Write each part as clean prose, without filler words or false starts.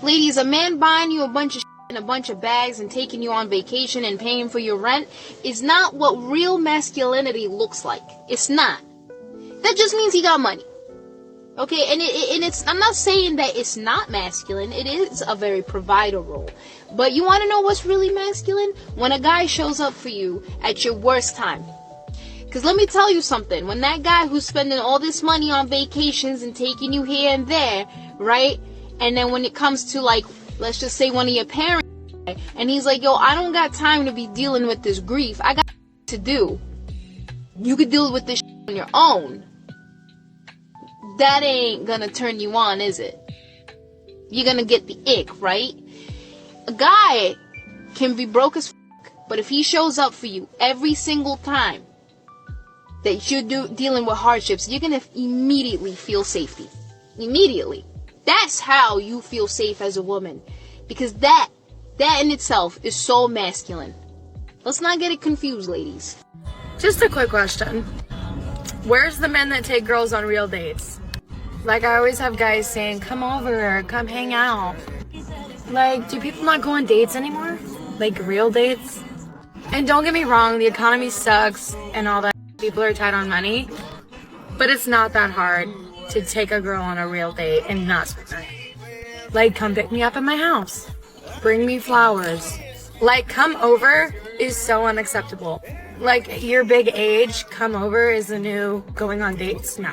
Ladies, a man buying you a bunch of and a bunch of bags and taking you on vacation and paying for your rent is not what real masculinity looks like. It's not. That just means he got money. Okay, and it's, I'm not saying that it's not masculine. It is a very provider role. But you want to know what's really masculine? When a guy shows up for you at your worst time. Because let me tell you something. When that guy who's spending all this money on vacations and taking you here and there, right? And then when it comes to, like, let's just say one of your parents, and he's like, yo, I don't got time to be dealing with this grief. I got to do. You could deal with this on your own. That ain't gonna turn you on, is it? You're gonna get the ick, right? A guy can be broke as fuck, but if he shows up for you every single time that you're dealing with hardships, you're gonna immediately feel safety. Immediately. That's how you feel safe as a woman. Because that in itself is so masculine. Let's not get it confused, ladies. Just a quick question. Where's the men that take girls on real dates? Like, I always have guys saying, come over, come hang out. Like, do people not go on dates anymore? Like, real dates? And don't get me wrong, the economy sucks and all that. People are tight on money. But it's not that hard to take a girl on a real date and not spend money. Like, come pick me up at my house. Bring me flowers. Like, come over is so unacceptable. Like, your big age, come over is the new going on dates? No.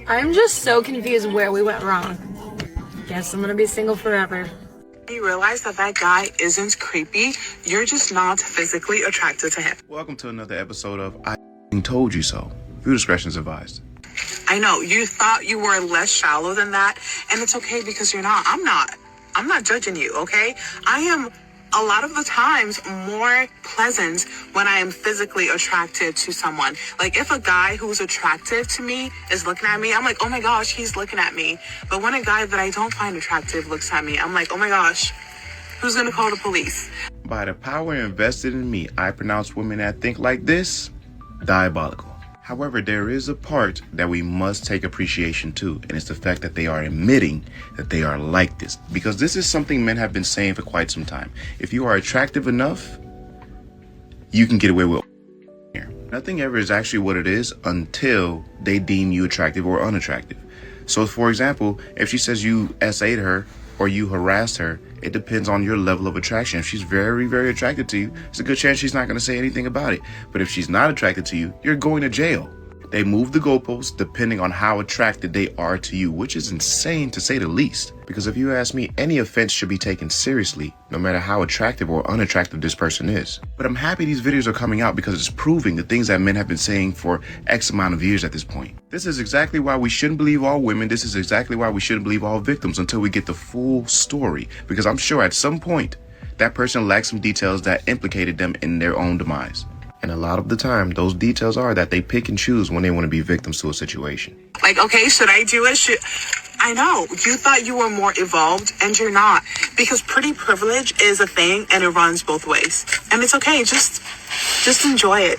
I'm just so confused where we went wrong. Guess I'm gonna be single forever. You realize that guy isn't creepy. You're just not physically attracted to him. Welcome to another episode of I Told You So. Viewer discretion is advised. I know, you thought you were less shallow than that, and it's okay because you're not. I'm not judging you, okay? I am a lot of the times more pleasant when I am physically attracted to someone. Like, if a guy who's attractive to me is looking at me, I'm like, oh my gosh, he's looking at me. But when a guy that I don't find attractive looks at me, I'm like, oh my gosh, who's gonna call the police? By the power invested in me, I pronounce women that think like this diabolical. However, there is a part that we must take appreciation to, and it's the fact that they are admitting that they are like this. Because this is something men have been saying for quite some time. If you are attractive enough, you can get away with here. Nothing ever is actually what it is until they deem you attractive or unattractive. So, for example, if she says you SA'd her or you harassed her, it depends on your level of attraction. If she's very, very attracted to you, it's a good chance she's not going to say anything about it. But if she's not attracted to you, you're going to jail. They move the goalposts depending on how attracted they are to you, which is insane to say the least. Because if you ask me, any offense should be taken seriously, no matter how attractive or unattractive this person is. But I'm happy these videos are coming out because it's proving the things that men have been saying for X amount of years at this point. This is exactly why we shouldn't believe all women. This is exactly why we shouldn't believe all victims until we get the full story. Because I'm sure at some point, that person lacked some details that implicated them in their own demise. And a lot of the time, those details are that they pick and choose when they want to be victims to a situation. Like, okay, should I do it? I know, you thought you were more evolved, and you're not. Because pretty privilege is a thing, and it runs both ways. And it's okay, just enjoy it.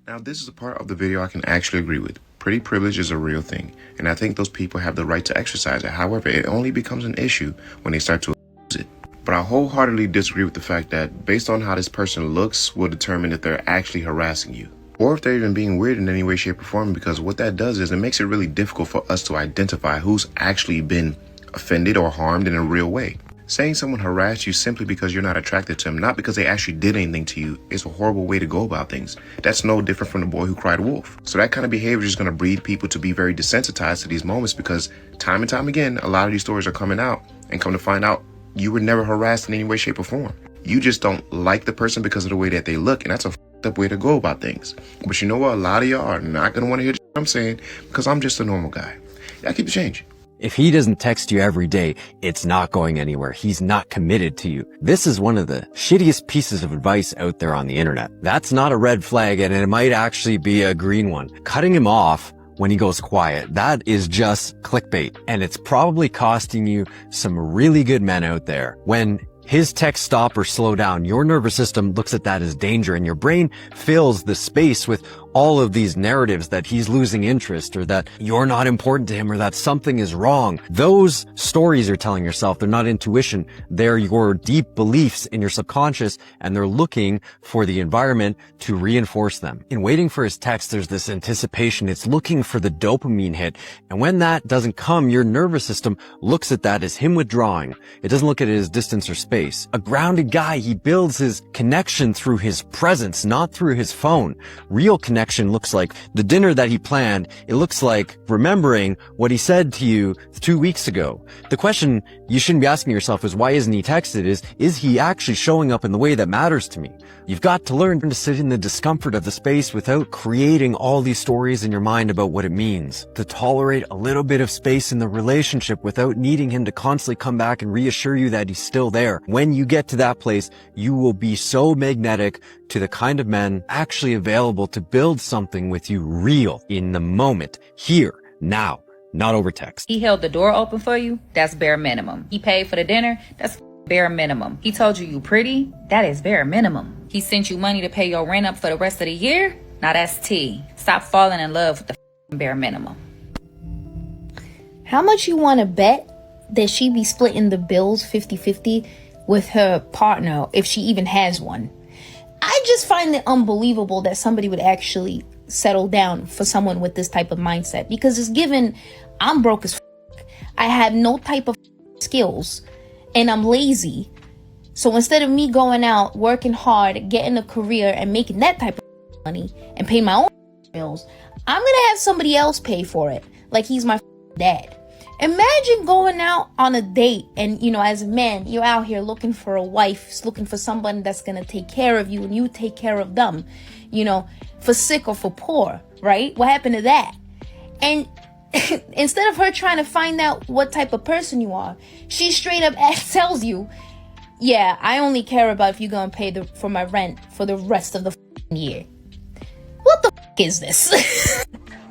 Now, this is a part of the video I can actually agree with. Pretty privilege is a real thing, and I think those people have the right to exercise it. However, it only becomes an issue when they start to abuse it. But I wholeheartedly disagree with the fact that based on how this person looks will determine if they're actually harassing you. Or if they're even being weird in any way, shape, or form, because what that does is it makes it really difficult for us to identify who's actually been offended or harmed in a real way. Saying someone harassed you simply because you're not attracted to them, not because they actually did anything to you, is a horrible way to go about things. That's no different from the boy who cried wolf. So that kind of behavior is going to breed people to be very desensitized to these moments because time and time again, a lot of these stories are coming out and come to find out you were never harassed in any way, shape, or form. You just don't like the person because of the way that they look, and that's a f***ed up way to go about things. But you know what? A lot of y'all are not going to want to hear what I'm saying because I'm just a normal guy. I keep the change. If he doesn't text you every day, it's not going anywhere. He's not committed to you. This is one of the shittiest pieces of advice out there on the internet. That's not a red flag, and it might actually be a green one. Cutting him off when he goes quiet, that is just clickbait. And it's probably costing you some really good men out there. When his texts stop or slow down, your nervous system looks at that as danger, and your brain fills the space with all of these narratives that he's losing interest or that you're not important to him or that something is wrong. Those stories you're telling yourself, they're not intuition. They're your deep beliefs in your subconscious, and they're looking for the environment to reinforce them. In waiting for his text, there's this anticipation. It's looking for the dopamine hit. And when that doesn't come, your nervous system looks at that as him withdrawing. It doesn't look at it as distance or space. A grounded guy, he builds his connection through his presence, not through his phone. Real connection looks like the dinner that he planned. It looks like remembering what he said to you 2 weeks ago. The question you shouldn't be asking yourself is, why isn't he texted? Is he actually showing up in the way that matters to me? You've got to learn to sit in the discomfort of the space without creating all these stories in your mind about what it means. To tolerate a little bit of space in the relationship without needing him to constantly come back and reassure you that he's still there. When you get to that place, you will be so magnetic to the kind of men actually available to build something with you real in the moment, here, now, not over text. He held the door open for you, that's bare minimum. He paid for the dinner, that's bare minimum. He told you pretty, that is bare minimum. He sent you money to pay your rent up for the rest of the year, now that's T. Stop falling in love with the bare minimum. How much you want to bet that she be splitting the bills 50-50 with her partner if she even has one? I just find it unbelievable that somebody would actually settle down for someone with this type of mindset, because it's given I'm broke as I have no type of skills and I'm lazy. So instead of me going out, working hard, getting a career and making that type of money and paying my own bills, I'm gonna have somebody else pay for it like he's my dad. Imagine going out on a date and, you know, as a man, you're out here looking for a wife, looking for someone that's going to take care of you and you take care of them, you know, for sick or for poor, right? What happened to that? And instead of her trying to find out what type of person you are, she straight up tells you, yeah, I only care about if you're going to pay for my rent for the rest of the year. What the is this?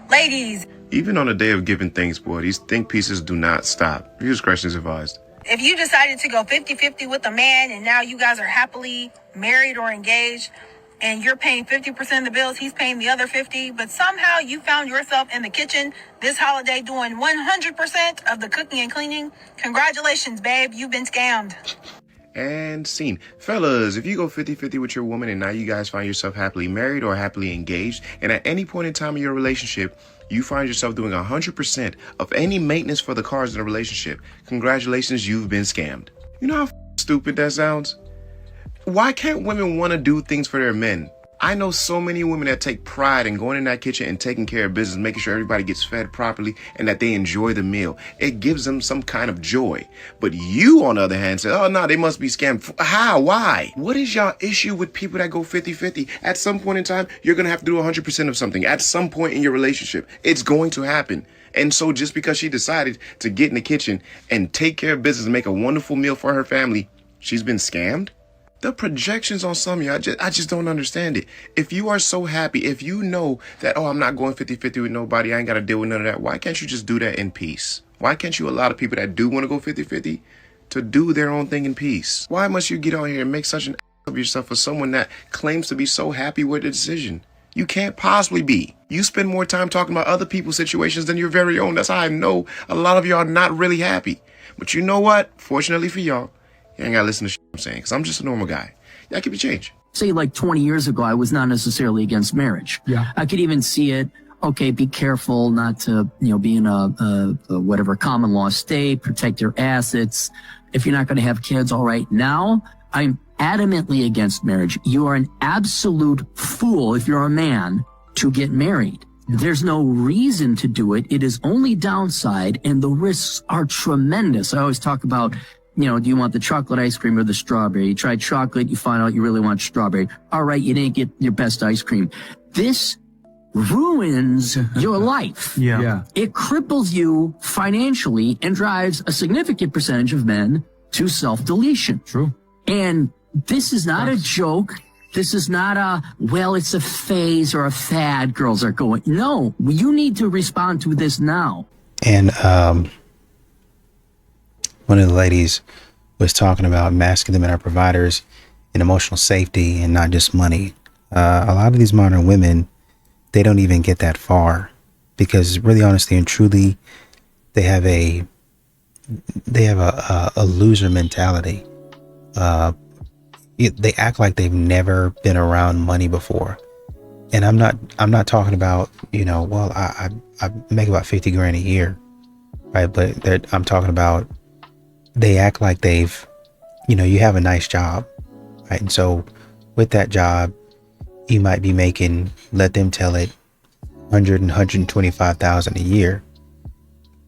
Ladies, Even on the day of giving thanks, boy, these think pieces do not stop. Use questions advised. if you decided to go 50-50 with a man and now you guys are happily married or engaged and you're paying 50% of the bills, he's paying the other 50, but somehow you found yourself in the kitchen this holiday doing 100% of the cooking and cleaning, congratulations, babe, you've been scammed. And scene. Fellas, if you go 50-50 with your woman and now you guys find yourself happily married or happily engaged, and at any point in time in your relationship, you find yourself doing 100% of any maintenance for the cars in a relationship, congratulations, you've been scammed. You know how stupid that sounds? Why can't women want to do things for their men? I know so many women that take pride in going in that kitchen and taking care of business, making sure everybody gets fed properly and that they enjoy the meal. It gives them some kind of joy. But you, on the other hand, say, oh, no, they must be scammed. How? Why? What is y'all issue with people that go 50-50? At some point in time, you're going to have to do 100% of something. At some point in your relationship, it's going to happen. And so just because she decided to get in the kitchen and take care of business and make a wonderful meal for her family, she's been scammed? The projections on some of you, I just don't understand it. If you are so happy, if you know that, oh, I'm not going 50-50 with nobody, I ain't got to deal with none of that, why can't you just do that in peace? Why can't you allow the people that do want to go 50-50 to do their own thing in peace? Why must you get on here and make such an ass of yourself for someone that claims to be so happy with the decision? You can't possibly be. You spend more time talking about other people's situations than your very own. That's how I know a lot of y'all are not really happy. But you know what? Fortunately for y'all, you ain't gotta listen to shit I'm saying, because I'm just a normal guy. Y'all keep it change. Say like 20 years ago, I was not necessarily against marriage. Yeah. I could even see it. Okay, be careful not to, be in a whatever common law state, protect your assets. If you're not going to have kids, all right. Now, I'm adamantly against marriage. You are an absolute fool if you're a man to get married. There's no reason to do it. It is only downside, and the risks are tremendous. I always talk about, do you want the chocolate ice cream or the strawberry? You try chocolate, you find out you really want strawberry. All right, you didn't get your best ice cream. This ruins your life. Yeah. It cripples you financially and drives a significant percentage of men to self-deletion. True. And this is not a joke. This is not it's a phase or a fad girls are going. No, you need to respond to this now. And, one of the ladies was talking about masculine men are providers and emotional safety and not just money. A lot of these modern women they don't even get that far, because really, honestly and truly, they have a loser mentality. They act like they've never been around money before. And I'm not talking about, well, I make about 50 grand a year, right? But I'm talking about, they act like they've, you have a nice job, right? And so with that job, you might be making, let them tell it, 100 and 125,000 a year.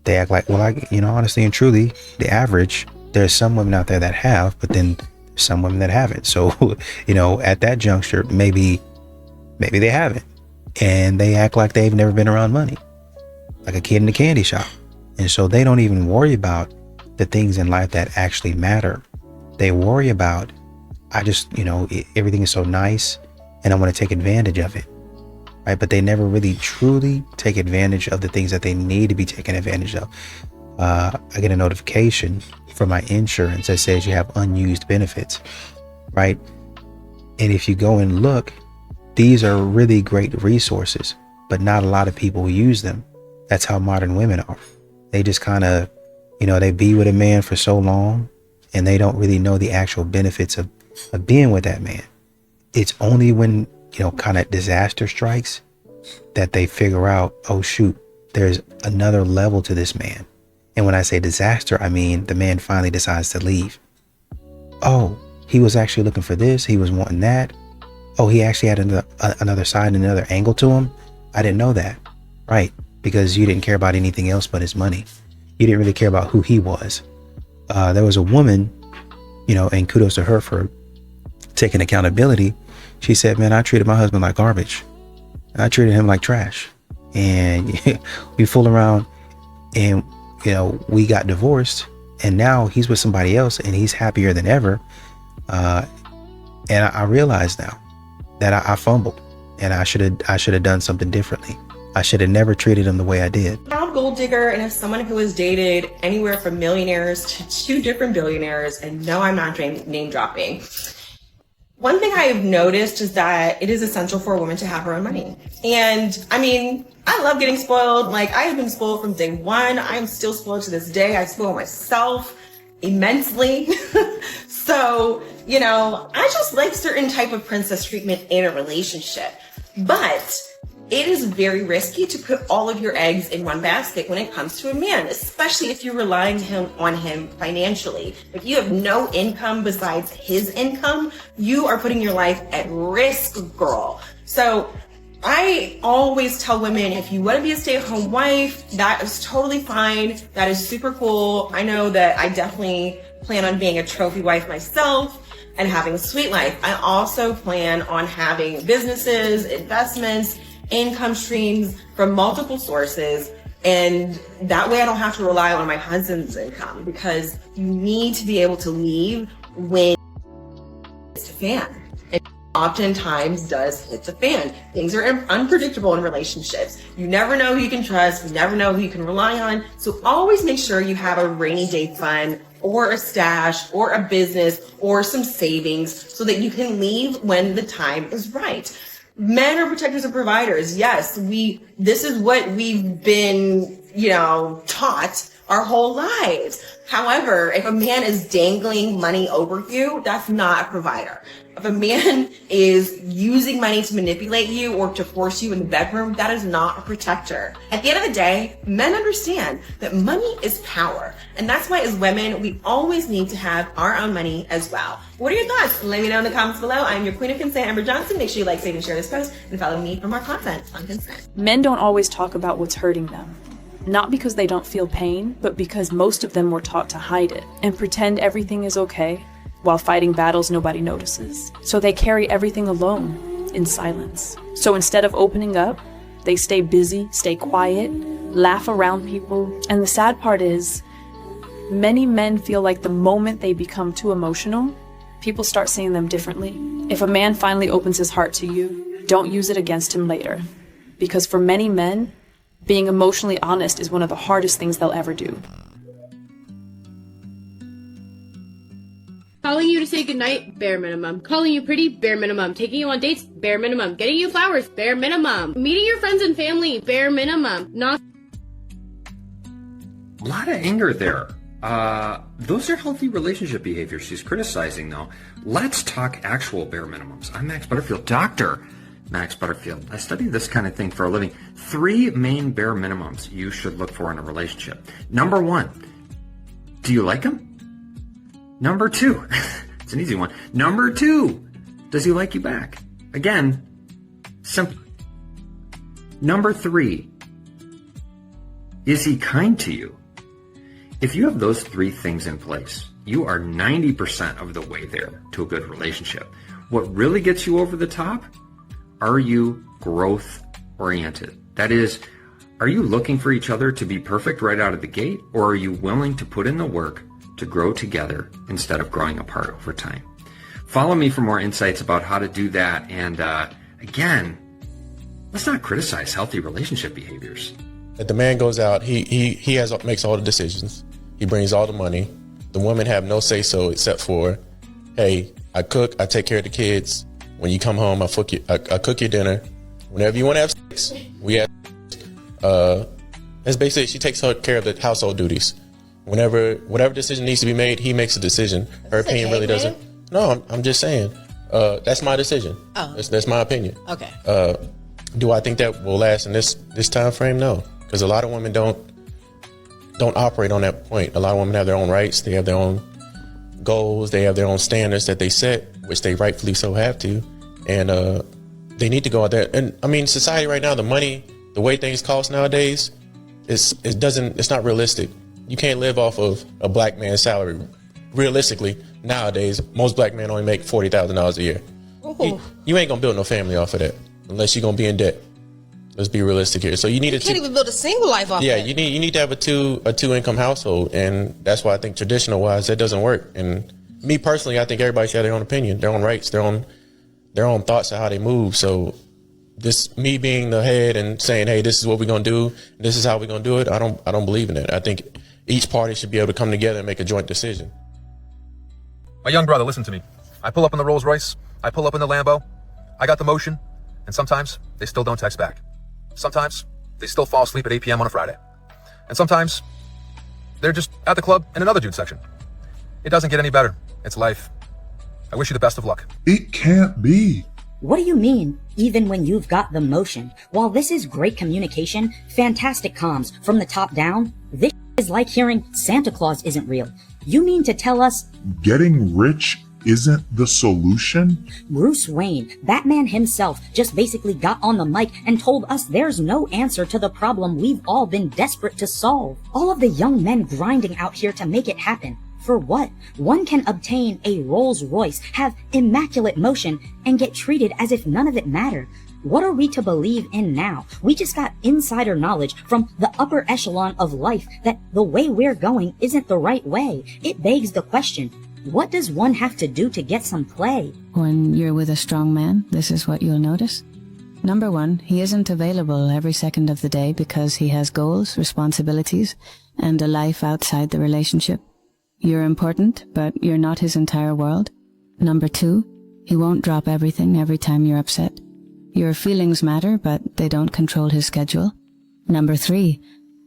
They act like, well, honestly and truly, the average, there's some women out there that have, but then there's some women that haven't. So, at that juncture, maybe they haven't. And they act like they've never been around money, like a kid in a candy shop. And so they don't even worry about the things in life that actually matter. They worry about, everything is so nice and I want to take advantage of it. Right? But they never really truly take advantage of the things that they need to be taken advantage of. I get a notification from my insurance that says you have unused benefits, right? And if you go and look, these are really great resources, but not a lot of people use them. That's how modern women are. They just kind of, they be with a man for so long and they don't really know the actual benefits of being with that man. It's only when, kind of disaster strikes that they figure out, oh shoot, there's another level to this man. And when I say disaster, I mean the man finally decides to leave. Oh, he was actually looking for this. He was wanting that. Oh, he actually had another side and another angle to him. I didn't know that. Right. Because you didn't care about anything else but his money. You didn't really care about who he was. There was a woman, and kudos to her for taking accountability. She said, man, I treated my husband like garbage. I treated him like trash. And we fool around and, we got divorced, and now he's with somebody else and he's happier than ever. And I realized now that I fumbled, and I should have done something differently. I should have never treated him the way I did. Proud gold digger, and as someone who has dated anywhere from millionaires to 2 different billionaires, and no, I'm not name dropping. One thing I have noticed is that it is essential for a woman to have her own money. And I mean, I love getting spoiled. Like, I have been spoiled from day one. I'm still spoiled to this day. I spoil myself immensely. So, I just like certain type of princess treatment in a relationship. But it is very risky to put all of your eggs in one basket when it comes to a man, especially if you're relying on him financially. If you have no income besides his income, you are putting your life at risk, girl. So I always tell women, if you want to be a stay-at-home wife, that is totally fine. That is super cool. I know that I definitely plan on being a trophy wife myself and having a sweet life. I also plan on having businesses, investments, income streams from multiple sources, and that way I don't have to rely on my husband's income, because you need to be able to leave when it's a fan. And oftentimes does hit the fan. Things are unpredictable in relationships. You never know who you can trust. You never know who you can rely on. So always make sure you have a rainy day fund or a stash or a business or some savings so that you can leave when the time is right. Men are protectors and providers. Yes, this is what we've been, taught our whole lives. However, if a man is dangling money over you, that's not a provider. If a man is using money to manipulate you or to force you in the bedroom, that is not a protector. At the end of the day, men understand that money is power. And that's why as women, we always need to have our own money as well. What are your thoughts? Let me know in the comments below. I'm your queen of consent, Amber Johnson. Make sure you like, save, and share this post, and follow me for more content on consent. Men don't always talk about what's hurting them. Not because they don't feel pain, but because most of them were taught to hide it and pretend everything is okay while fighting battles nobody notices. So they carry everything alone in silence. So instead of opening up, they stay busy, stay quiet, laugh around people. And the sad part is, many men feel like the moment they become too emotional, people start seeing them differently. If a man finally opens his heart to you, don't use it against him later. Because for many men, being emotionally honest is one of the hardest things they'll ever do. Calling you to say goodnight, bare minimum. Calling you pretty, bare minimum. Taking you on dates, bare minimum. Getting you flowers, bare minimum. Meeting your friends and family, bare minimum. Not A lot of anger there. Those are healthy relationship behaviors she's criticizing, though. Let's talk actual bare minimums. I'm Max Butterfield, Dr. Max Butterfield. I study this kind of thing for a living. 3 main bare minimums you should look for in a relationship. Number 1, do you like him? Number 2, it's an easy one. Number 2, does he like you back? Again, simple. Number 3, is he kind to you? If you have those 3 things in place, you are 90% of the way there to a good relationship. What really gets you over the top? Are you growth oriented? That is, are you looking for each other to be perfect right out of the gate, or are you willing to put in the work to grow together instead of growing apart over time? Follow me for more insights about how to do that. And again, let's not criticize healthy relationship behaviors. If the man goes out, he makes all the decisions. He brings all the money. The women have no say so except for, hey, I cook, I take care of the kids. When you come home, I cook your dinner. Whenever you want to have sex, we have. That's basically, she takes care of the household duties. Whatever decision needs to be made, he makes a decision. Her opinion really doesn't. No, I'm just saying. That's my decision. Oh. That's my opinion. Okay. Do I think that will last in this time frame? No, because a lot of women don't operate on that point. A lot of women have their own rights. They have their own goals. They have their own standards that they set, which they rightfully so have to. And they need to go out there. And I mean, society right now, the money, the way things cost nowadays, it's not realistic. You can't live off of a black man's salary. Realistically, nowadays, most black men only make $40,000 a year. You ain't gonna build no family off of that unless you're gonna be in debt. Let's be realistic here. So you need You can't even build a single life off yeah, that. you need to have a two income household, and that's why I think traditional wise that doesn't work. And me personally, I think everybody should have their own opinion, their own rights, their own thoughts of how they move. So this me being the head and saying, hey, this is what we're gonna do, this is how we're gonna do it, I don't believe in it. I think each party should be able to come together and make a joint decision. My young brother, listen to me. I pull up in the Rolls Royce, I pull up in the Lambo, I got the motion, and sometimes they still don't text back. Sometimes they still fall asleep at 8 p.m. on a Friday. And sometimes they're just at the club in another dude section. It doesn't get any better. It's life. I wish you the best of luck. It can't be. What do you mean, even when you've got the motion? While this is great communication, fantastic comms from the top down, this is like hearing Santa Claus isn't real. You mean to tell us Getting rich isn't the solution? Bruce Wayne, Batman himself, just basically got on the mic and told us there's no answer to the problem we've all been desperate to solve. All of the young men grinding out here to make it happen. For what? One can obtain a Rolls Royce, have immaculate motion, and get treated as if none of it mattered. What are we to believe in now? We just got insider knowledge from the upper echelon of life that the way we're going isn't the right way. It begs the question, what does one have to do to get some play? When you're with a strong man, this is what you'll notice. Number 1, he isn't available every second of the day because he has goals, responsibilities, and a life outside the relationship. You're important, but you're not his entire world. Number 2, he won't drop everything every time you're upset. Your feelings matter, but they don't control his schedule. Number 3,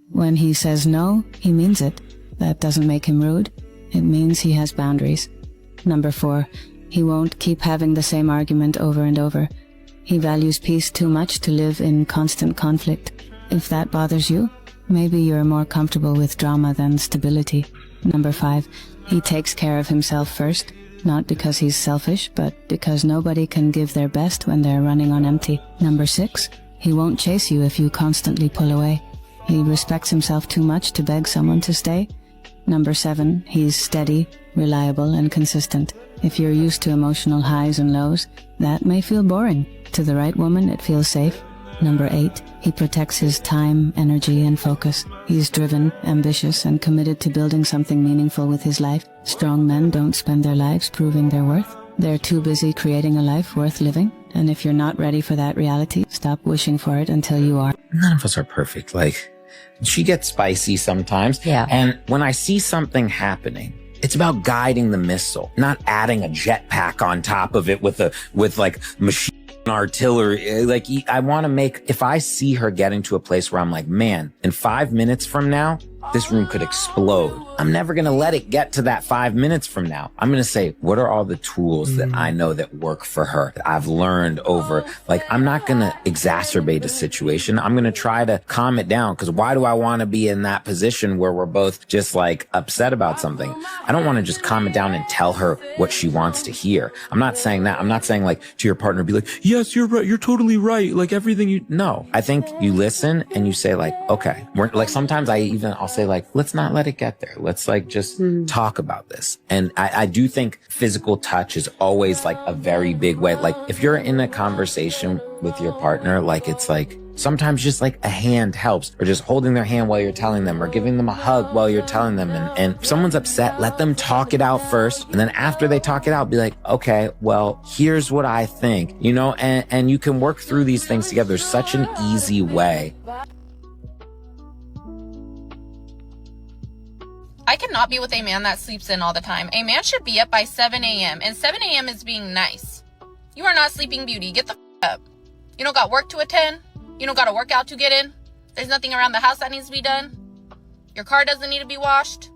when he says no, he means it. That doesn't make him rude. It means he has boundaries. Number 4, he won't keep having the same argument over and over. He values peace too much to live in constant conflict. If that bothers you, maybe you're more comfortable with drama than stability. Number 5, he takes care of himself first, not because he's selfish, but because nobody can give their best when they're running on empty. Number 6, he won't chase you if you constantly pull away. He respects himself too much to beg someone to stay. Number 7, he's steady, reliable, and consistent. If you're used to emotional highs and lows, that may feel boring. To the right woman, it feels safe. Number 8, he protects his time, energy, and focus. He's driven, ambitious, and committed to building something meaningful with his life. Strong men don't spend their lives proving their worth. They're too busy creating a life worth living. And if you're not ready for that reality, stop wishing for it until you are. None of us are perfect. Like, she gets spicy sometimes. Yeah. And when I see something happening It's about guiding the missile, not adding a jetpack on top of it with like machine artillery. Like, I want to make, if I see her getting to a place where I'm like, man, in 5 minutes from now, this room could explode. I'm never going to let it get to that 5 minutes from now. I'm going to say, what are all the tools that I know that work for her, that I've learned over, like, I'm not going to exacerbate a situation. I'm going to try to calm it down, because why do I want to be in that position where we're both just like upset about something? I don't want to just calm it down and tell her what she wants to hear. I'm not saying that. I'm not saying like to your partner, be like, yes, you're right. You're totally right. Like everything no, I think you listen and you say like, okay, like sometimes I'll say like, let's not let it get there. Let's like just talk about this. And I do think physical touch is always like a very big way. Like if you're in a conversation with your partner, like it's like sometimes just like a hand helps, or just holding their hand while you're telling them, or giving them a hug while you're telling them. And if someone's upset, let them talk it out first. And then after they talk it out, be like, okay, well, here's what I think, and you can work through these things together. There's such an easy way. I cannot be with a man that sleeps in all the time. A man should be up by 7 a.m. and 7 a.m. is being nice. You are not Sleeping Beauty. Get the up. You don't got work to attend. You don't got a workout to get in. There's nothing around the house that needs to be done. Your car doesn't need to be washed.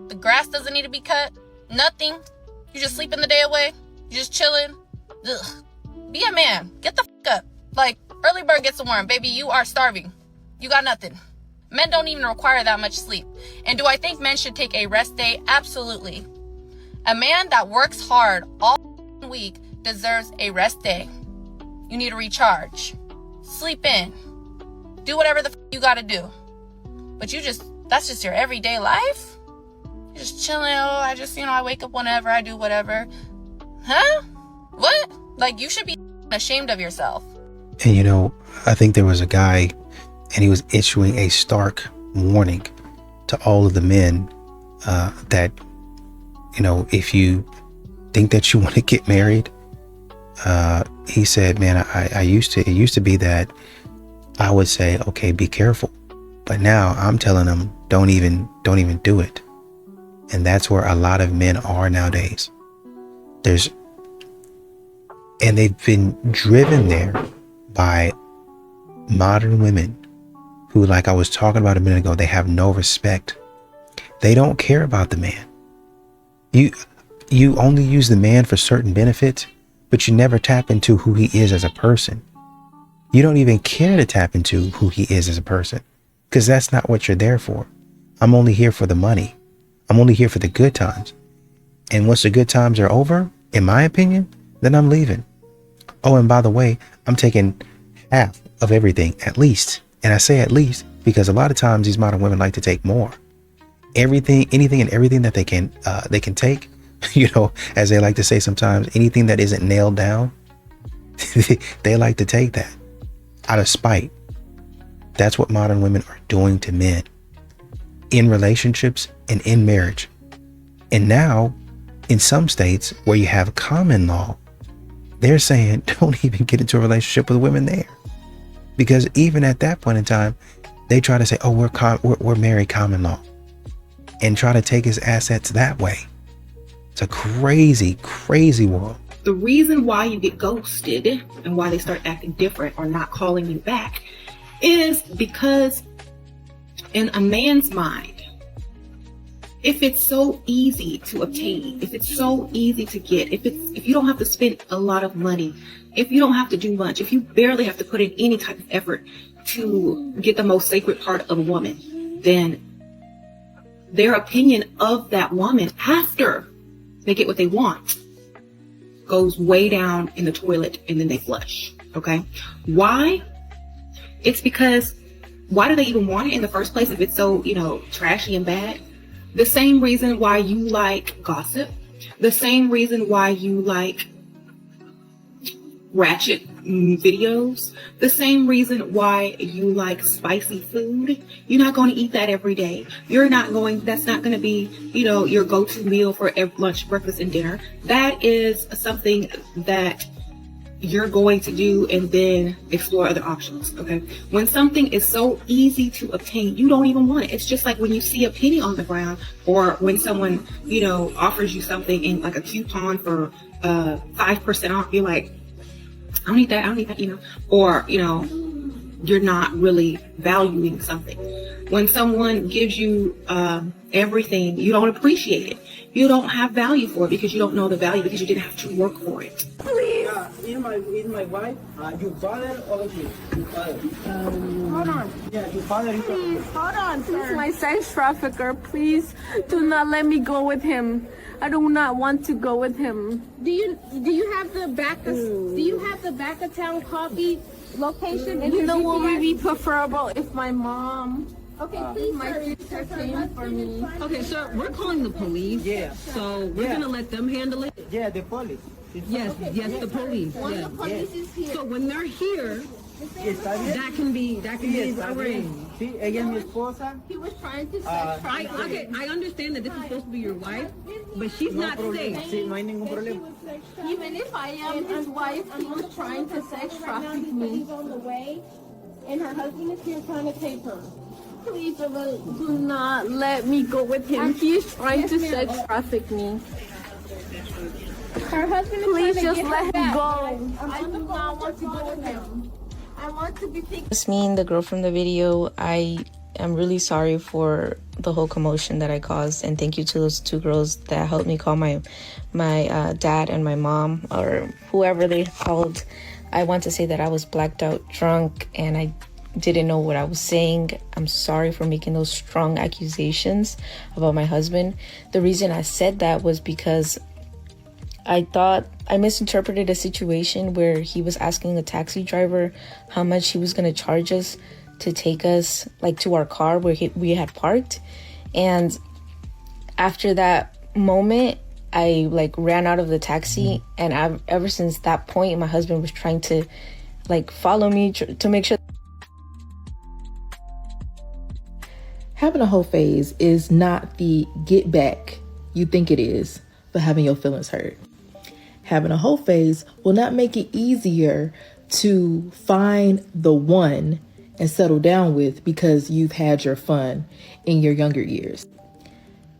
The grass doesn't need to be cut. Nothing. You just sleeping the day away. You just chilling. Ugh. Be a man. Get the up. Like, early bird gets the worm. Baby, you are starving. You got nothing. Men don't even require that much sleep. And do I think men should take a rest day? Absolutely. A man that works hard all week deserves a rest day. You need to recharge. Sleep in. Do whatever the you gotta do. But that's just your everyday life? You're just chilling. Oh, I wake up whenever, I do whatever. Huh? What? Like, you should be ashamed of yourself. And I think there was a guy, and he was issuing a stark warning to all of the men that, if you think that you want to get married, he said, man, it used to be that I would say, okay, be careful. But now I'm telling them, don't even do it. And that's where a lot of men are nowadays. And they've been driven there by modern women who, like I was talking about a minute ago, they have no respect. They don't care about the man. You only use the man for certain benefits, but you never tap into who he is as a person. You don't even care to tap into who he is as a person, because that's not what you're there for. I'm only here for the money. I'm only here for the good times. And once the good times are over, in my opinion, then I'm leaving. Oh, and by the way, I'm taking half of everything, at least. And I say at least because a lot of times these modern women like to take more. Anything and everything that they can take, as they like to say sometimes, anything that isn't nailed down, they like to take that out of spite. That's what modern women are doing to men in relationships and in marriage. And now, in some states where you have common law, they're saying don't even get into a relationship with women there. Because even at that point in time, they try to say, oh, we're married common law, and try to take his assets that way. It's a crazy, crazy world. The reason why you get ghosted and why they start acting different or not calling you back is because in a man's mind, if it's so easy to obtain, if it's so easy to get, if you don't have to spend a lot of money, if you don't have to do much, if you barely have to put in any type of effort to get the most sacred part of a woman, then their opinion of that woman after they get what they want goes way down in the toilet, and then they flush. Okay? Why? It's because why do they even want it in the first place if it's so, trashy and bad? The same reason why you like gossip, the same reason why you like ratchet videos, the same reason why you like spicy food. You're not going to eat that every day. That's not going to be, your go-to meal for lunch, breakfast, and dinner. That is something that you're going to do and then explore other options. Okay. When something is so easy to obtain, you don't even want it. It's just like when you see a penny on the ground, or when someone, offers you something in like a coupon for 5% off, you're like, I don't need that, or, you're not really valuing something. When someone gives you everything, you don't appreciate it. You don't have value for it because you don't know the value because you didn't have to work for it. Please. Is my wife, your father or you? Your father. Hold on. Yeah, your father is. Please, hold on. He's my sex trafficker. Please do not let me go with him. I do not want to go with him. Do you have the back of town coffee location? And what would be preferable if my mom. Okay, please, my sister came for me. Okay, sir, we're calling the police. Yeah. So we're gonna let them handle it. Yeah, the police. Yes, the police. One of the police is here. So when they're here, that can be arranged. Sí, ella es mi esposa. He was trying to sex traffic. I understand that this is supposed to be your wife, but she's not safe. Sí, no hay ningún problema. Even if I am his wife, he was trying to sex traffic me. She's on the way, and her husband is here trying to take her. Please do not let me go with him. He is trying to sex traffic me. Her husband is Please trying to just get let her him back. go. I do not want to go with him. I want to be taken. Jasmine, the girl from the video, I am really sorry for the whole commotion that I caused, and thank you to those two girls that helped me call my dad and my mom, or whoever they called. I want to say that I was blacked out drunk and I didn't know what I was saying. I'm sorry for making those strong accusations about my husband. The reason I said that was because I thought I misinterpreted a situation where he was asking a taxi driver how much he was going to charge us to take us to our car where we had parked. And after that moment, I ran out of the taxi, and ever since that point, my husband was trying to follow me to make sure. Having a whole phase is not the get back you think it is for having your feelings hurt. Having a whole phase will not make it easier to find the one and settle down with because you've had your fun in your younger years.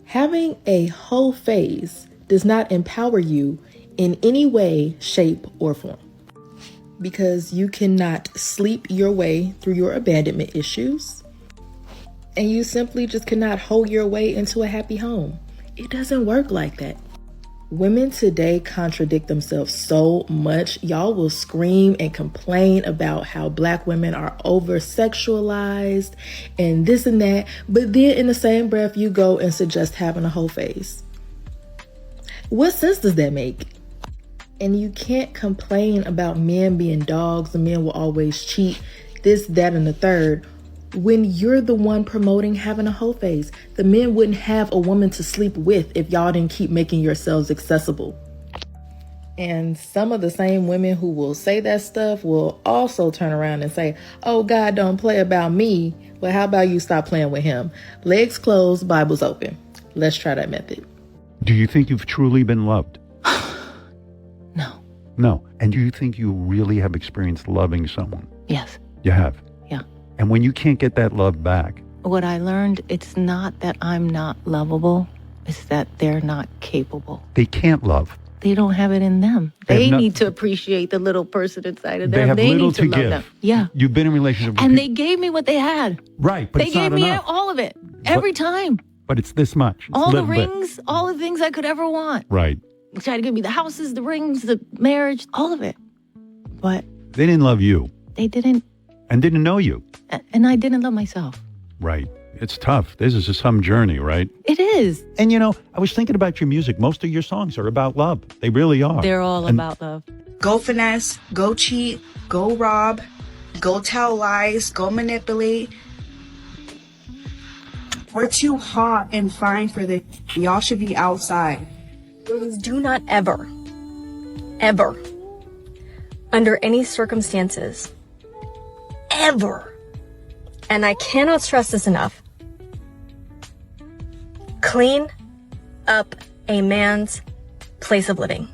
Having a whole phase does not empower you in any way, shape, or form, because you cannot sleep your way through your abandonment issues, and you simply just cannot hold your way into a happy home. It doesn't work like that. Women today contradict themselves so much. Y'all will scream and complain about how Black women are over-sexualized and this and that, but then in the same breath, you go and suggest having a whole phase. What sense does that make? And you can't complain about men being dogs, the men will always cheat, this, that, and the third, when you're the one promoting having a whole phase. The men wouldn't have a woman to sleep with if y'all didn't keep making yourselves accessible. And some of the same women who will say that stuff will also turn around and say, oh, God don't play about me. Well, how about you stop playing with him? Legs closed, Bibles open. Let's try that method. Do you think you've truly been loved? No. No. And do you think you really have experienced loving someone? Yes. You have? Yeah. And when you can't get that love back? What I learned, it's not that I'm not lovable, it's that they're not capable. They can't love. They don't have it in them. They need to appreciate the little person inside of them. They have little need to love give. them. Yeah. You've been in relationships with And people. they gave me what they had. Right, but They it's gave not me enough. all of it. Every time. But it's this much. It's All the little bit. rings, all the things I could ever want. Right. They tried to give me the houses, the rings, the marriage, all of it. But They didn't love you they didn't, and didn't know you. and I didn't love myself. Right. It's tough. This is some journey, right? It is. And I was thinking about your music. Most of your songs are about love. They really are. They're all And about love. Go finesse, go cheat, go rob, go tell lies, go manipulate. We're too hot and fine for this. Y'all should be outside. Do not ever, under any circumstances, ever, and I cannot stress this enough, clean up a man's place of living.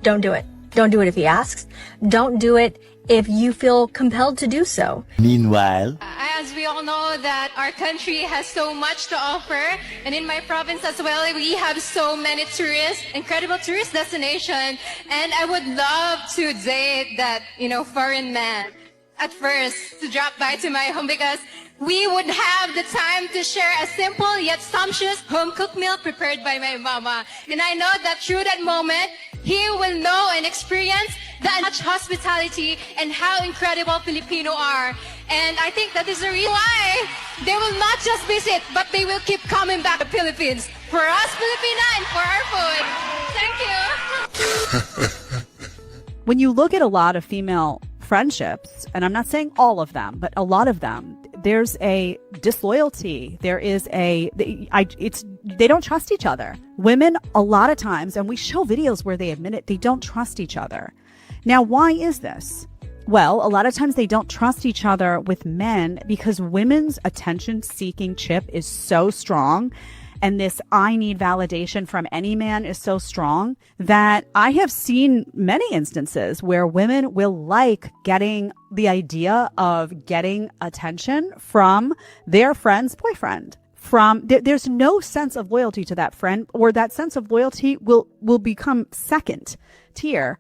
Don't do it. Don't do it if he asks. Don't do it if you feel compelled to do so. Meanwhile, as we all know that our country has so much to offer, and in my province as well, we have so many tourists, incredible tourist destination, and I would love to date that, foreign man at first to drop by to my home because we would have the time to share a simple yet sumptuous home-cooked meal prepared by my mama. And I know that through that moment, he will know and experience that much hospitality and how incredible Filipino are. And I think that is the reason why they will not just visit, but they will keep coming back to the Philippines for us Filipina and for our food. Thank you. When you look at a lot of female friendships, and I'm not saying all of them, but a lot of them, there's a disloyalty. There is they don't trust each other. Women, a lot of times, and we show videos where they admit it, they don't trust each other. Now, why is this? Well, a lot of times they don't trust each other with men because women's attention-seeking chip is so strong, and this I need validation from any man is so strong that I have seen many instances where women will like getting the idea of getting attention from their friend's boyfriend. There's no sense of loyalty to that friend, or that sense of loyalty will become second tier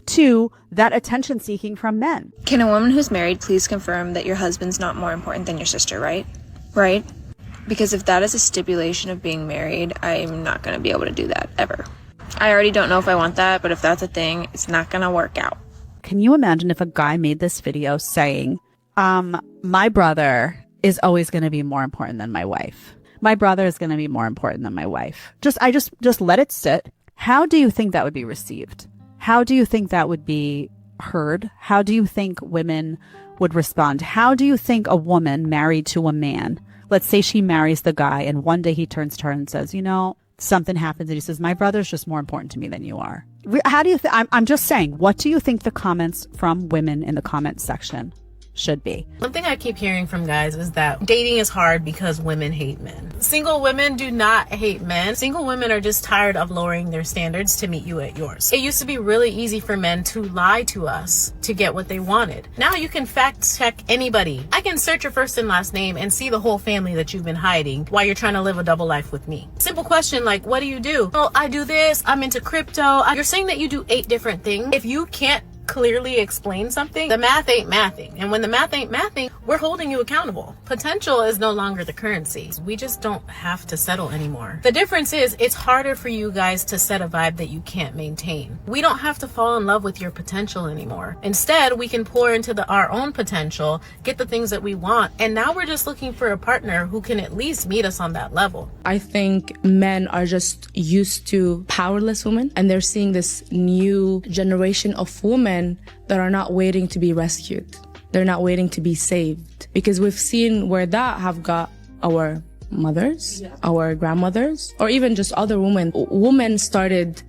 to that attention seeking from men. Can a woman who's married please confirm that your husband's not more important than your sister, right? Right? Because if that is a stipulation of being married, I'm not going to be able to do that ever. I already don't know if I want that, but if that's a thing, it's not going to work out. Can you imagine if a guy made this video saying, my brother is always going to be more important than my wife. My brother is going to be more important than my wife. Just let it sit. How do you think that would be received? How do you think that would be heard? How do you think women would respond? How do you think a woman married to a man, let's say she marries the guy and one day he turns to her and says, something happens and he says, my brother's just more important to me than you are. How do you think? I'm just saying, what do you think the comments from women in the comments section should be? One thing I keep hearing from guys is that dating is hard because women hate men. Single women do not hate men. Single women are just tired of lowering their standards to meet you at yours. It used to be really easy for men to lie to us to get what they wanted. Now you can fact check anybody. I can search your first and last name and see the whole family that you've been hiding while you're trying to live a double life with me. Simple question like, what do you do? Oh, I do this. I'm into crypto. You're saying that you do 8 different things. If you can't clearly explain something, the math ain't mathing. And when the math ain't mathing, we're holding you accountable. Potential is no longer the currency. We just don't have to settle anymore. The difference is it's harder for you guys to set a vibe that you can't maintain. We don't have to fall in love with your potential anymore. Instead, we can pour into our own potential, get the things that we want, and now we're just looking for a partner who can at least meet us on that level. I think men are just used to powerless women, and they're seeing this new generation of women that are not waiting to be rescued. They're not waiting to be saved. Because we've seen where that have got our mothers, our grandmothers, or even just other women. Women started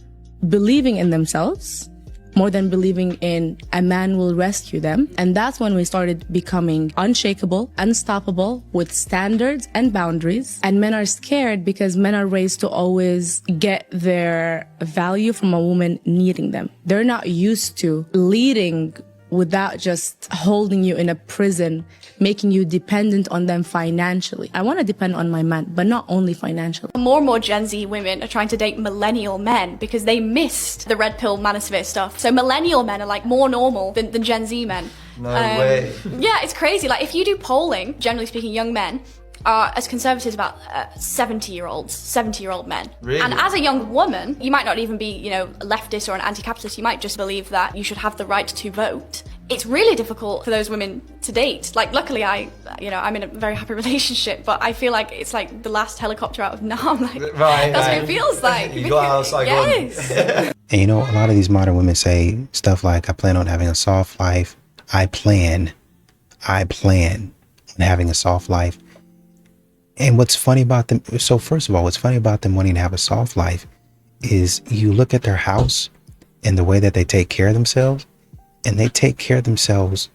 believing in themselves more than believing in a man will rescue them. And that's when we started becoming unshakable, unstoppable, with standards and boundaries. And men are scared because men are raised to always get their value from a woman needing them. They're not used to leading without just holding you in a prison, making you dependent on them financially. I want to depend on my man, but not only financially. More and more Gen Z women are trying to date millennial men because they missed the red pill manosphere stuff. So millennial men are like more normal than Gen Z men. No way. Yeah, it's crazy. Like if you do polling, generally speaking, young men are as conservative as about 70-year-old men. Really? And as a young woman, you might not even be, leftist or an anti-capitalist. You might just believe that you should have the right to vote. It's really difficult for those women to date. Like, luckily, I'm in a very happy relationship, but I feel like it's like the last helicopter out of Nam. Like, right, that's what it feels like. You got out of Saigon. Yes. And a lot of these modern women say stuff like, I plan on having a soft life. I plan on having a soft life. And what's funny about them, so first of all, what's funny about them wanting to have a soft life is you look at their house and the way that they take care of themselves, and they take care of themselves.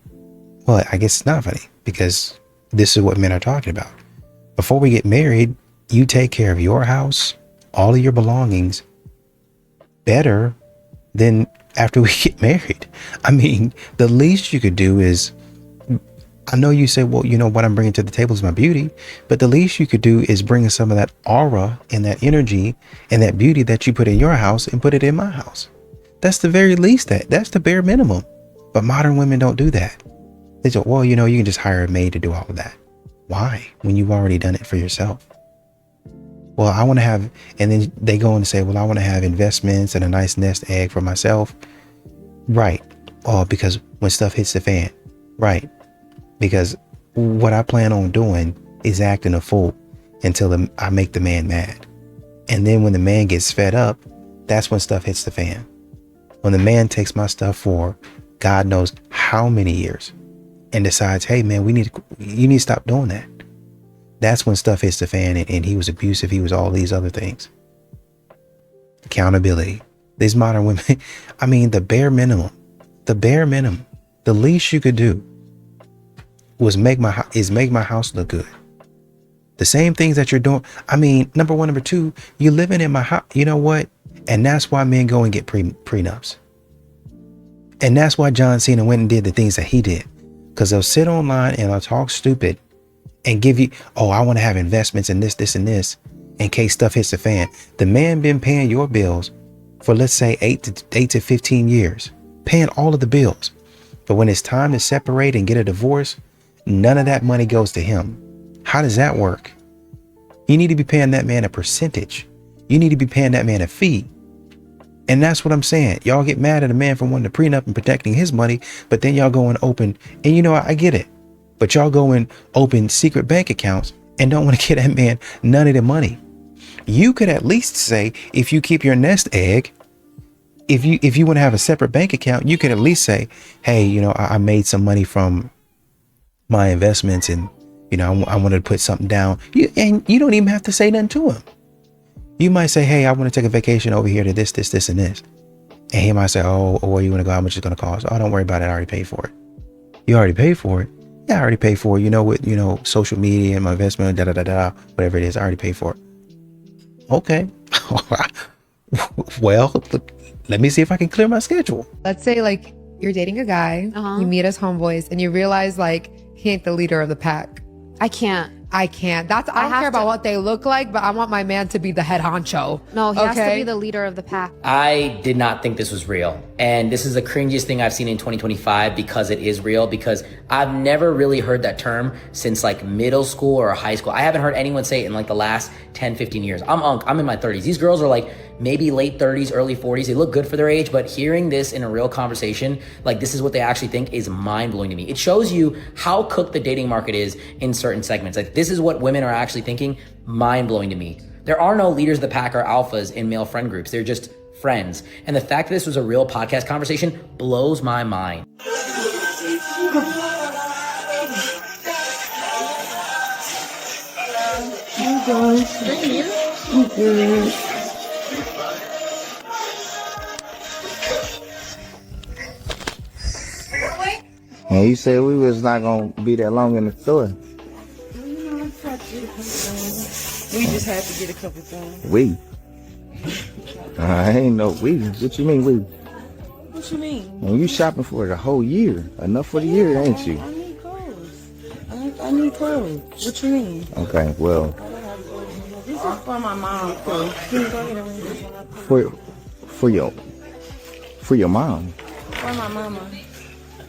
Well, I guess it's not funny because this is what men are talking about. Before we get married, you take care of your house, all of your belongings better than after we get married. I mean, the least you could do is, I know you say, well, you know, what I'm bringing to the table is my beauty, but the least you could do is bring some of that aura and that energy and that beauty that you put in your house and put it in my house. That's the very least, that's the bare minimum. But modern women don't do that. They say, well, you know, you can just hire a maid to do all of that. Why? When you've already done it for yourself. Well, I want to have, and then they go and say, well, I want to have investments and a nice nest egg for myself. Right. Oh, because when stuff hits the fan. Right. Because what I plan on doing is acting a fool until I make the man mad. And then when the man gets fed up, that's when stuff hits the fan. When the man takes my stuff for God knows how many years and decides, hey man, you need to stop doing that. That's when stuff hits the fan, and he was abusive. He was all these other things. Accountability. These modern women, I mean, the bare minimum, the least you could do was make my house look good. The same things that you're doing. I mean, number one, number two, you're living in my house. You know what? And that's why men go and get prenups. And that's why John Cena went and did the things that he did. Because they'll sit online and they'll talk stupid and give you, oh, I want to have investments in this, this, and this in case stuff hits the fan. The man been paying your bills for, let's say, 8 to 15 years, paying all of the bills. But when it's time to separate and get a divorce, none of that money goes to him. How does that work? You need to be paying that man a percentage. You need to be paying that man a fee. And that's what I'm saying. Y'all get mad at a man for wanting to prenup and protecting his money, but then y'all go and open, and you know, I get it, but y'all go and open secret bank accounts and don't want to get that man none of the money. You could at least say, if you keep your nest egg, if you want to have a separate bank account, you could at least say, hey, you know, I made some money from my investments, and you know, I wanted to put something down. And you don't even have to say nothing to him. You might say, hey, I want to take a vacation over here to this, this, this, and this. And he might say, oh, where you want to go? How much it's going to cost? Oh, don't worry about it. I already paid for it. You already paid for it? Yeah, I already paid for it. You know, with, you know, social media and my investment, whatever it is, I already paid for it. Okay. Well, let me see if I can clear my schedule. Let's say like you're dating a guy, you meet as homeboys, and you realize like he ain't the leader of the pack. I can't. I don't care about what they look like, but I want my man to be the head honcho. No, he has to be the leader of the pack. I did not think this was real. And this is the cringiest thing I've seen in 2025 because it is real, because I've never really heard that term since like middle school or high school. I haven't heard anyone say it in like the last 10, 15 years. I'm in my 30s. These girls are like maybe late 30s, early 40s. They look good for their age, but hearing this in a real conversation, like this is what they actually think, is mind blowing to me. It shows you how cooked the dating market is in certain segments. Like this is what women are actually thinking, mind blowing to me. There are no leaders of the pack or alphas in male friend groups. They're just friends. And the fact that this was a real podcast conversation blows my mind. And you said we was not gonna be that long in the store. We just had to get a couple things. We? I ain't no we. What you mean we? What you mean? When you shopping for the whole year, enough for the year, ain't you? I need clothes. I need clothes. What you mean? Okay, well. This is for my mom. So can you go ahead and ring this one up? For your mom. For my mama.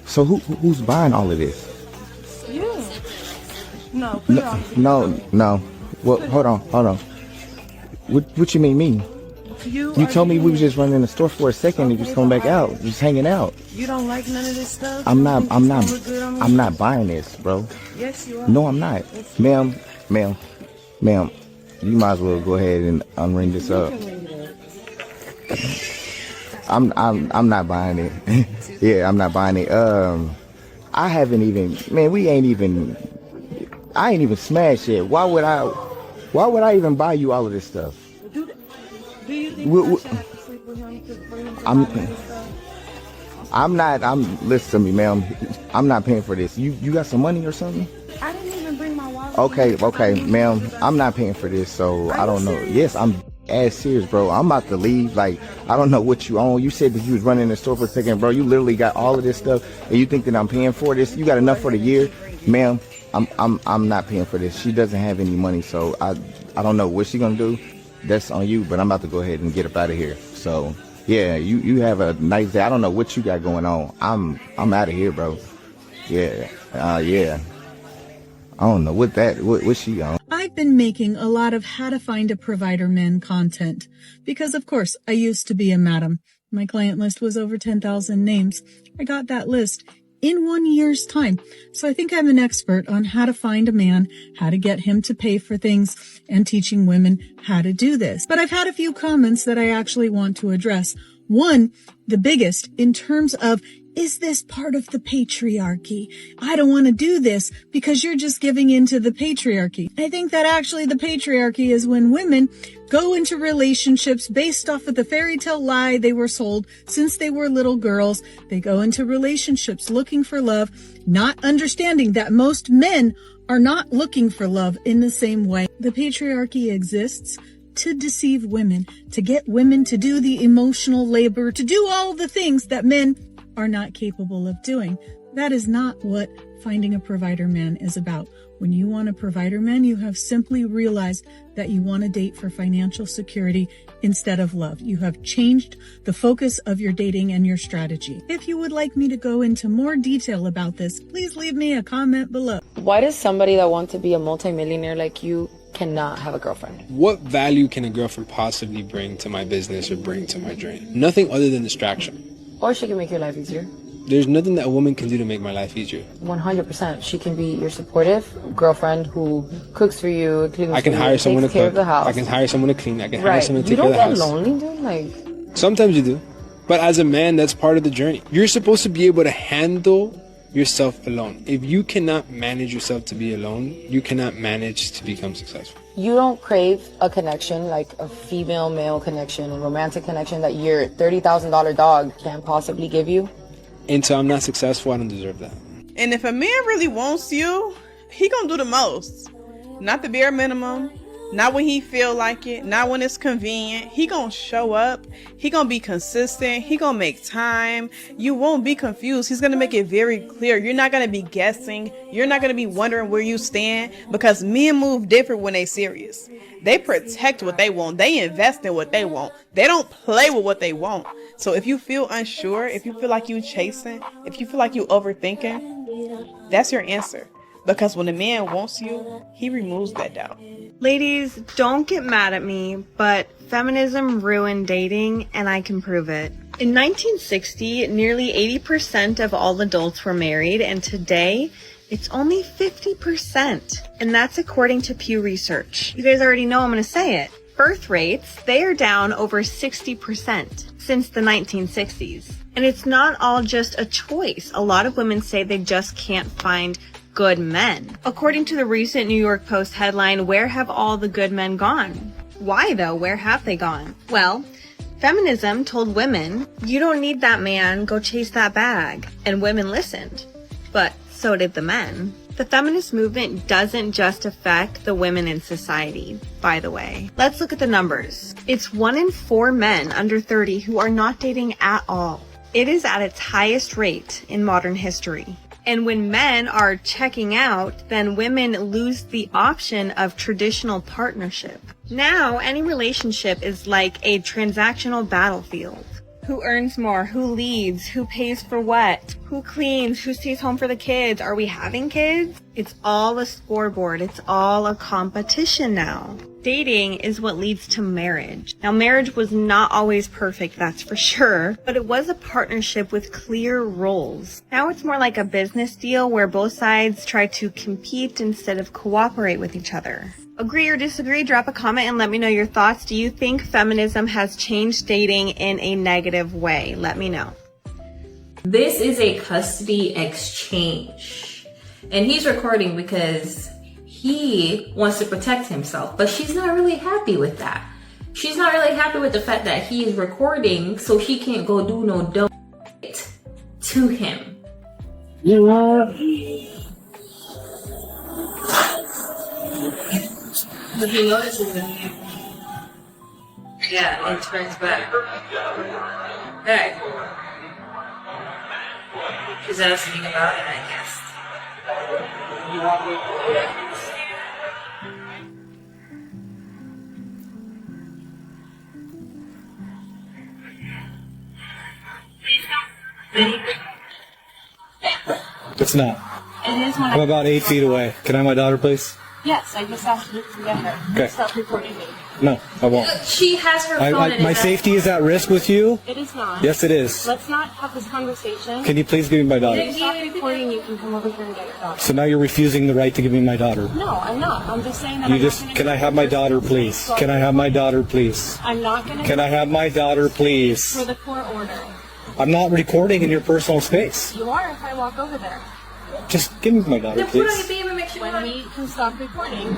So who's buying all of this? You. No, put it off. No. Well, hold on. What you mean me? You told me we was just running in the store for a second and just coming back out, just hanging out. You don't like none of this stuff? I'm not buying this, bro. Yes, you are. No, I'm not. Ma'am, you might as well go ahead and unring this up. I'm not buying it. Yeah, I'm not buying it. I haven't even, man, I ain't even smashed yet. Why would I even buy you all of this stuff? Do you think I should have to sleep with him for him to buy this stuff? Listen to me, ma'am. I'm not paying for this. You got some money or something? I didn't even bring my wallet. Okay, ma'am. I'm not paying for this, so I don't know. Yes, I'm ass serious, bro. I'm about to leave. Like, I don't know what you own. You said that you was running the store for a second, bro. You literally got all of this stuff, and you think that I'm paying for this? You got enough for the year, ma'am? I'm not paying for this. She doesn't have any money, so I don't know what she gonna do. That's on you, but I'm about to go ahead and get up out of here. So yeah, you have a nice day. I don't know what you got going on. I'm out of here, bro. Yeah, yeah. I don't know what she on. I've been making a lot of how to find a provider men content because, of course, I used to be a madam. My client list was over 10,000 names. I got that list in 1 year's time. So I think I'm an expert on how to find a man, how to get him to pay for things, and teaching women how to do this. But I've had a few comments that I actually want to address. One, the biggest, in terms of, is this part of the patriarchy? I don't want to do this because you're just giving in to the patriarchy. I think that actually the patriarchy is when women go into relationships based off of the fairy tale lie they were sold since they were little girls. They go into relationships looking for love, not understanding that most men are not looking for love in the same way. The patriarchy exists to deceive women, to get women to do the emotional labor, to do all the things that men are not capable of doing. That is not what finding a provider man is about. When you want a provider man, you have simply realized that you want to date for financial security instead of love. You have changed the focus of your dating and your strategy. If you would like me to go into more detail about this, please leave me a comment below. Why does somebody that wants to be a multimillionaire like you cannot have a girlfriend? What value can a girlfriend possibly bring to my business or bring to my dream? Nothing other than distraction. Or she can make your life easier. There's nothing that a woman can do to make my life easier. 100%. She can be your supportive girlfriend who cooks for you, cleans I can for hire you, someone to takes care cook. of the house. I can hire someone to clean. I can hire Right. someone to You take care don't of the get house. lonely, dude? Like, Sometimes you do. But as a man, that's part of the journey. You're supposed to be able to handle yourself alone. If you cannot manage yourself to be alone, you cannot manage to become successful. you don't crave a connection, like a female-male connection, a romantic connection that your $30,000 dog can't possibly give you. Until I'm not successful, I don't deserve that. And if a man really wants you, he gonna do the most. Not the bare minimum, not when he feel like it, not when it's convenient. He gonna show up, he gonna be consistent, he gonna make time. You won't be confused. He's gonna make it very clear. You're not gonna be guessing. You're not gonna be wondering where you stand, because men move different when they serious. They protect what they want. They invest in what they want. They don't play with what they want. So if you feel unsure, if you feel like you chasing, if you feel like you overthinking, that's your answer. Because when a man wants you, he removes that doubt. Ladies, don't get mad at me, but feminism ruined dating, and I can prove it. In 1960, nearly 80% of all adults were married, and today, it's only 50%. And that's according to Pew Research. You guys already know I'm going to say it. Birth rates, they are down over 60% since the 1960s. And it's not all just a choice. A lot of women say they just can't find good men. According to the recent New York Post headline, "Where have all the good men gone?" Why though? Where have they gone? Well, feminism told women, you don't need that man, go chase that bag. And women listened. But so did the men. The feminist movement doesn't just affect the women in society, by the way. Let's look at the numbers. It's 1 in 4 men under 30 who are not dating at all. It is at its highest rate in modern history. And when men are checking out, then women lose the option of traditional partnership. Now, any relationship is like a transactional battlefield. Who earns more? Who leads? Who pays for what? Who cleans? Who stays home for the kids? Are we having kids? It's all a scoreboard. It's all a competition now. Dating is what leads to marriage. Now, marriage was not always perfect, that's for sure, but it was a partnership with clear roles. Now it's more like a business deal where both sides try to compete instead of cooperate with each other. Agree or disagree? Drop a comment and let me know your thoughts. Do you think feminism has changed dating in a negative way? Let me know. This is a custody exchange. And he's recording because he wants to protect himself, but she's not really happy with that. She's not really happy with the fact that he is recording so she can't go do no dumb shit to him. Yeah, it turns back. Hey. She's asking about it, I guess. It's not. It is I'm about 8 feet away. Can I have my daughter, please? Yes, I just asked you to get her. Okay. Stop recording me. No, I won't. She has her phone. and My it's safety is at risk with you? It is not. Yes, it is. Let's not have this conversation. Can you please give me my daughter? If you stop recording, you can come over here and get your daughter. So now you're refusing the right to give me my daughter. No, I'm not. I'm just saying that You I'm just, not gonna can I have my daughter, please? Can I have my daughter, please? I'm not going to. Can I have my daughter, please? For the court order. I'm not recording in your personal space. You are if I walk over there. Just give me my daughter, Then put on your please. baby and make sure when we can stop recording.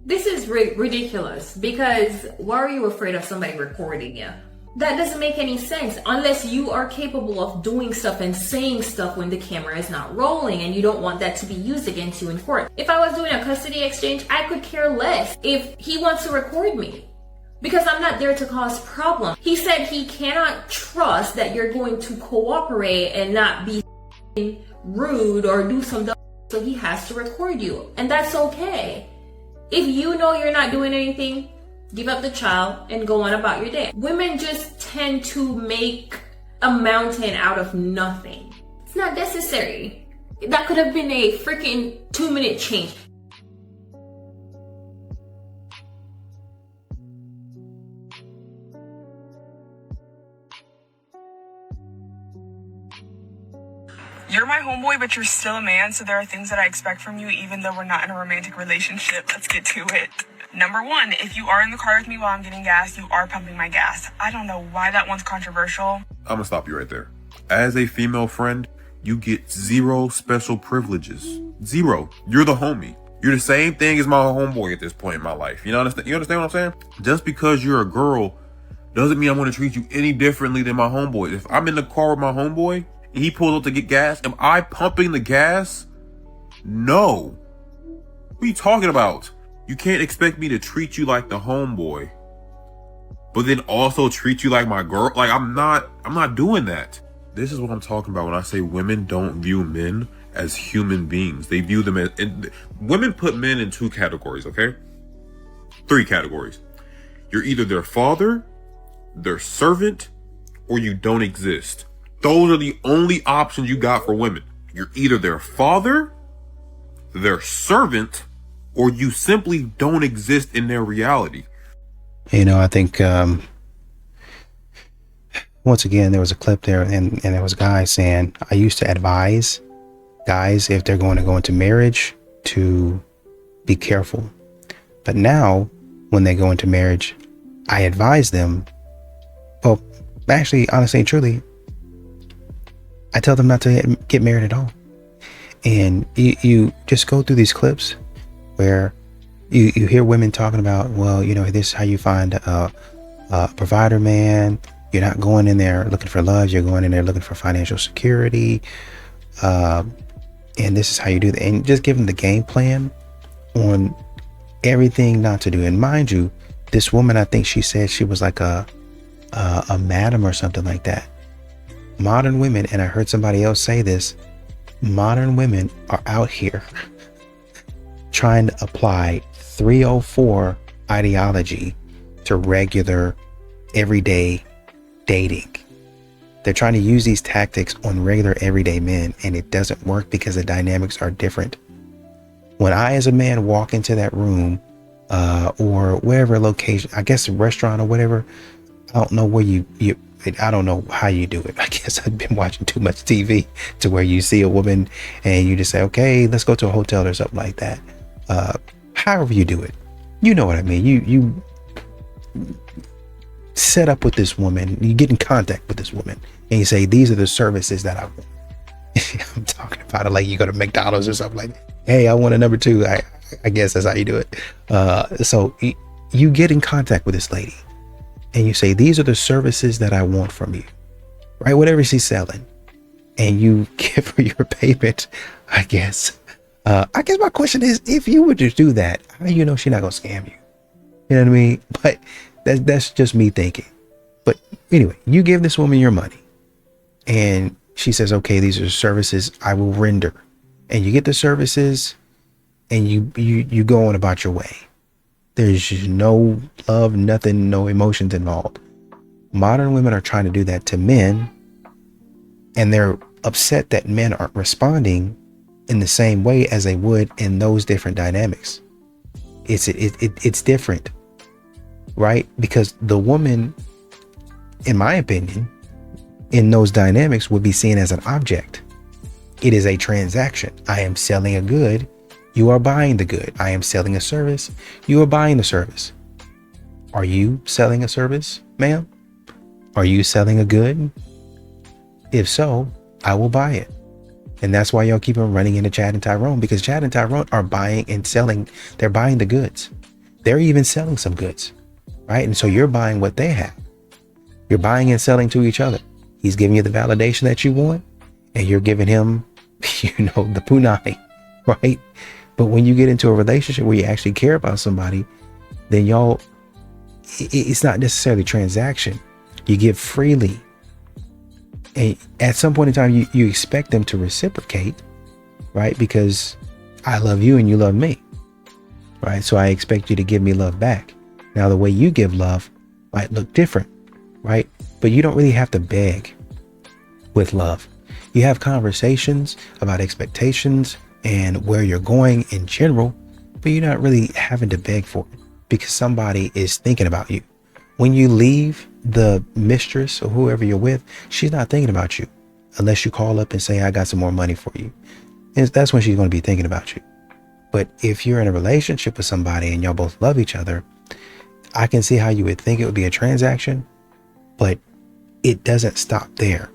This is ridiculous because why are you afraid of somebody recording you? That doesn't make any sense unless you are capable of doing stuff and saying stuff when the camera is not rolling and you don't want that to be used against you in court. If I was doing a custody exchange, I could care less if he wants to record me because I'm not there to cause problems. He said he cannot trust that you're going to cooperate and not be rude or do some dumb, so he has to record you, and that's okay. If you know you're not doing anything, give up the child and go on about your day. Women just tend to make a mountain out of nothing. It's not necessary. That could have been a freaking 2-minute change. You're my homeboy, but you're still a man, so there are things that I expect from you even though we're not in a romantic relationship. Let's get to it. Number one, if you are in the car with me while I'm getting gas, you are pumping my gas. I don't know why that one's controversial. I'm gonna stop you right there. As a female friend, you get 0 special privileges. 0. You're the homie. You're the same thing as my homeboy at this point in my life. You understand what I'm saying? Just because you're a girl doesn't mean I'm gonna treat you any differently than my homeboy. If I'm in the car with my homeboy, he pulls up to get gas. Am I pumping the gas? No. What are you talking about? You can't expect me to treat you like the homeboy, but then also treat you like my girl. Like I'm not doing that. This is what I'm talking about when I say women don't view men as human beings. They view them as, and women put men in 2 categories, okay? 3 categories. You're either their father, their servant, or you don't exist. Those are the only options you got for women. You're either their father, their servant, or you simply don't exist in their reality. You know, I think, once again, there was a clip there and there was a guy saying, I used to advise guys, if they're going to go into marriage, to be careful. But now, when they go into marriage, I advise them, well, actually, honestly and truly, I tell them not to get married at all. And you just go through these clips where you hear women talking about, well, you know, this is how you find a provider man. You're not going in there looking for love. You're going in there looking for financial security. And this is how you do that. And just give them the game plan on everything not to do. And mind you, this woman, I think she said she was like a madam or something like that. Modern women, and I heard somebody else say this, modern women are out here trying to apply 304 ideology to regular, everyday dating. They're trying to use these tactics on regular, everyday men, and it doesn't work because the dynamics are different. When I, as a man, walk into that room, or wherever location, I guess a restaurant or whatever, I don't know where I don't know how you do it. I guess I've been watching too much TV to where you see a woman and you just say, okay, let's go to a hotel or something like that. However you do it, you know what I mean. You set up with this woman, you get in contact with this woman and you say, these are the services that I want. I'm talking about it like you go to McDonald's or something like that. Hey, I want a number 2. I guess that's how you do it. So you get in contact with this lady and you say, these are the services that I want from you, right? Whatever she's selling, and you give her your payment, I guess. I guess my question is, if you were to do that, how do you know she's not going to scam you? You know what I mean? But That's just me thinking. But anyway, you give this woman your money and she says, okay, these are services I will render. And you get the services and you go on about your way. There's just no love, nothing, no emotions involved. Modern women are trying to do that to men, and they're upset that men aren't responding in the same way as they would in those different dynamics. It's different, right? Because the woman, in my opinion, in those dynamics would be seen as an object. It is a transaction. I am selling a good. You are buying the good. I am selling a service. You are buying the service. Are you selling a service, ma'am? Are you selling a good? If so, I will buy it. And that's why y'all keep on running into Chad and Tyrone, because Chad and Tyrone are buying and selling. They're buying the goods. They're even selling some goods, right? And so you're buying what they have. You're buying and selling to each other. He's giving you the validation that you want, and you're giving him, the punani, right? But when you get into a relationship where you actually care about somebody, then y'all, it's not necessarily transaction. You give freely. And at some point in time, you expect them to reciprocate, right? Because I love you and you love me, right? So I expect you to give me love back. Now, the way you give love might look different, right? But you don't really have to beg with love. You have conversations about expectations and where you're going in general, but you're not really having to beg for it because somebody is thinking about you. When you leave the mistress or whoever you're with, she's not thinking about you unless you call up and say, I got some more money for you. And that's when she's going to be thinking about you. But if you're in a relationship with somebody and y'all both love each other, I can see how you would think it would be a transaction, but it doesn't stop there.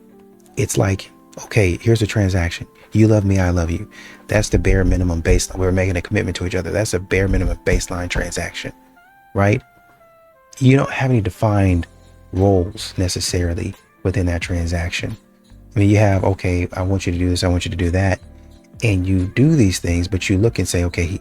It's like, okay, here's a transaction. You love me, I love you. That's the bare minimum baseline. We're making a commitment to each other. That's a bare minimum baseline transaction, right? You don't have any defined roles necessarily within that transaction. I mean, you have, okay, I want you to do this, I want you to do that. And you do these things, but you look and say, okay,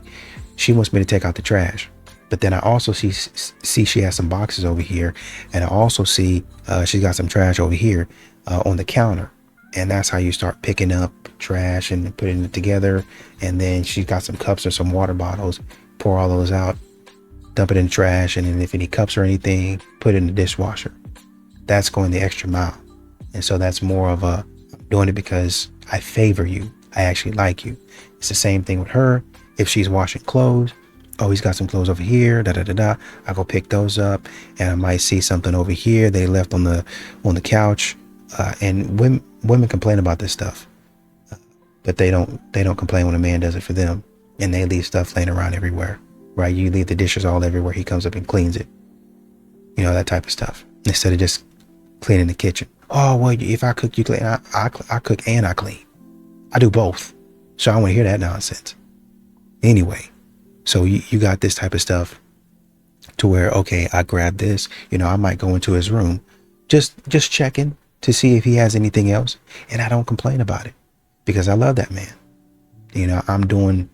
she wants me to take out the trash. But then I also see she has some boxes over here. And I also see she's got some trash over here on the counter. And that's how you start picking up trash and putting it together. And then she's got some cups or some water bottles, pour all those out, dump it in the trash. And then if any cups or anything, put it in the dishwasher. That's going the extra mile. And so that's more of I'm doing it because I favor you. I actually like you. It's the same thing with her. If she's washing clothes, oh, he's got some clothes over here, I go pick those up, and I might see something over here they left on the couch. And women complain about this stuff, but they don't complain when a man does it for them, and they leave stuff laying around everywhere, right? You leave the dishes all everywhere. He comes up and cleans it, that type of stuff, instead of just cleaning the kitchen. Oh, well, if I cook, you clean. I cook and I clean. I do both. So I want to hear that nonsense. Anyway, so you got this type of stuff to where, okay, I grab this, I might go into his room, just checking to see if he has anything else. And I don't complain about it because I love that man. I'm doing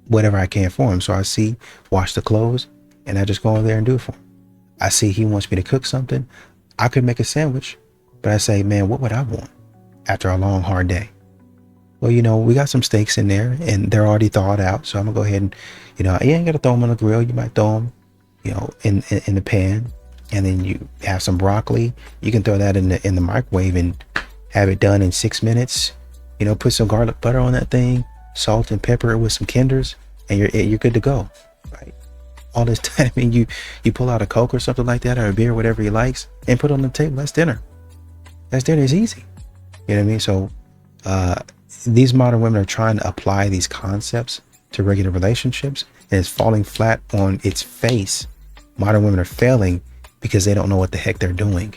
whatever I can for him. So I see, wash the clothes, and I just go over there and do it for him. I see he wants me to cook something. I could make a sandwich, but I say, man, what would I want after a long, hard day? Well, we got some steaks in there and they're already thawed out. So I'm gonna go ahead and, you ain't got to throw them on the grill. You might throw them, in the pan, and then you have some broccoli. You can throw that in the microwave and have it done in 6 minutes. Put some garlic butter on that thing, salt and pepper it with some Kinders, and you're good to go, right? All this time, I mean, you pull out a Coke or something like that, or a beer, whatever he likes, and put it on the table. That's dinner. It's easy. You know what I mean? So, these modern women are trying to apply these concepts to regular relationships, and it's falling flat on its face. Modern women are failing because they don't know what the heck they're doing.